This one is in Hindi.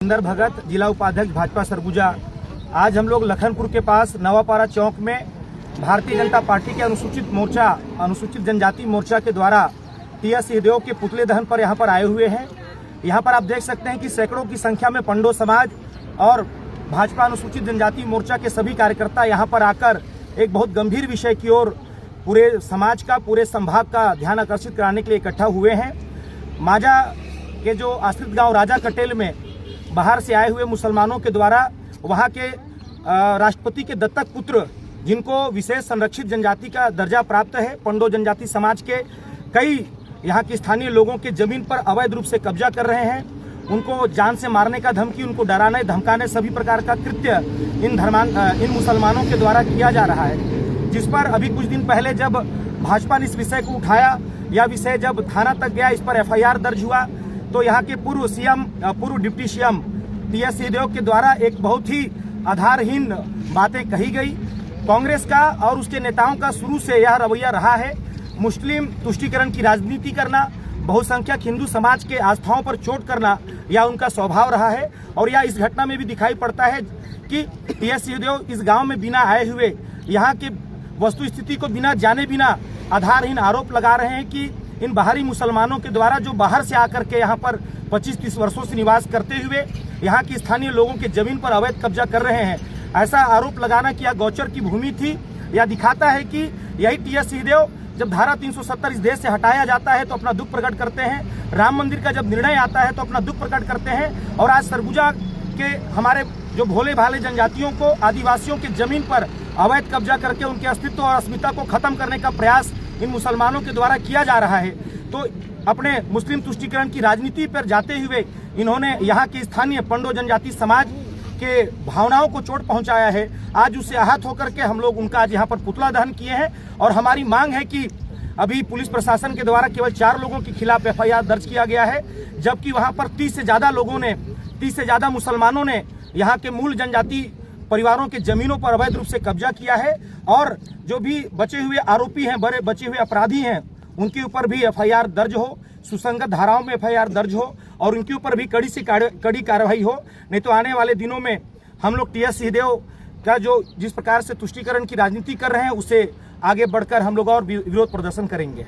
सुंदर भगत, जिला उपाध्यक्ष भाजपा सरगुजा। आज हम लोग लखनपुर के पास नवापारा चौक में भारतीय जनता पार्टी के अनुसूचित जनजाति मोर्चा के द्वारा टी.एस. सिंहदेव के पुतले दहन पर यहाँ पर आए हुए हैं। यहाँ पर आप देख सकते हैं कि सैकड़ों की संख्या में पंडो समाज और भाजपा अनुसूचित जनजाति मोर्चा के सभी कार्यकर्ता यहाँ पर आकर एक बहुत गंभीर विषय की ओर पूरे समाज का, पूरे संभाग का ध्यान आकर्षित कराने के लिए इकट्ठा हुए हैं। माजा के जो आश्रित गांव राजा कटेल में बाहर से आए हुए मुसलमानों के द्वारा वहां के राष्ट्रपति के दत्तक पुत्र, जिनको विशेष संरक्षित जनजाति का दर्जा प्राप्त है, पंडो जनजाति समाज के कई यहाँ के स्थानीय लोगों के जमीन पर अवैध रूप से कब्जा कर रहे हैं। उनको जान से मारने का धमकी, उनको डराने धमकाने सभी प्रकार का कृत्य इन मुसलमानों के द्वारा किया जा रहा है। जिस पर अभी कुछ दिन पहले जब भाजपा ने इस विषय को उठाया, यह विषय जब थाना तक गया, इस पर FIR दर्ज हुआ, तो यहाँ के पूर्व डिप्टी सीएम टी.एस. सिंहदेव के द्वारा एक बहुत ही आधारहीन बातें कही गई। कांग्रेस का और उसके नेताओं का शुरू से यह रवैया रहा है, मुस्लिम तुष्टीकरण की राजनीति करना, बहुसंख्यक हिंदू समाज के आस्थाओं पर चोट करना, यह उनका स्वभाव रहा है। और यह इस घटना में भी दिखाई पड़ता है कि टी.एस. सिंहदेव इस गांव में बिना आए हुए यहाँ के वस्तु स्थिति को बिना जाने बिना आधारहीन आरोप लगा रहे हैं कि इन बाहरी मुसलमानों के द्वारा, जो बाहर से आकर के यहाँ पर 25-30 वर्षों से निवास करते हुए यहाँ की स्थानीय लोगों के जमीन पर अवैध कब्जा कर रहे हैं, ऐसा आरोप लगाना कि यह गौचर की भूमि थी। यह दिखाता है कि यही टी.एस. सिंहदेव जब धारा 370 इस देश से हटाया जाता है तो अपना दुख प्रकट करते हैं, राम मंदिर का जब निर्णय आता है तो अपना दुख प्रकट करते हैं, और आज सरगुजा के हमारे जो भोले भाले जनजातियों को, आदिवासियों के जमीन पर अवैध कब्जा करके उनके अस्तित्व और अस्मिता को खत्म करने का प्रयास इन मुसलमानों के द्वारा किया जा रहा है। तो अपने मुस्लिम तुष्टीकरण की राजनीति पर जाते हुए इन्होंने यहाँ के स्थानीय पंडो जनजाति समाज के भावनाओं को चोट पहुंचाया है। आज उससे आहत होकर के हम लोग उनका आज यहाँ पर पुतला दहन किए हैं, और हमारी मांग है कि अभी पुलिस प्रशासन के द्वारा केवल 4 लोगों के खिलाफ FIR दर्ज किया गया है, जबकि वहाँ पर 30 से ज़्यादा मुसलमानों ने यहाँ के मूल जनजाति परिवारों के जमीनों पर अवैध रूप से कब्जा किया है। और जो भी बचे हुए आरोपी हैं, बचे हुए अपराधी हैं, उनके ऊपर भी FIR दर्ज हो, सुसंगत धाराओं में FIR दर्ज हो, और उनके ऊपर भी कड़ी से कड़ी कार्रवाई हो। नहीं तो आने वाले दिनों में हम लोग टी.एस. सिंहदेव का जिस प्रकार से तुष्टीकरण की राजनीति कर रहे हैं, उससे आगे बढ़कर हम लोग और विरोध प्रदर्शन करेंगे।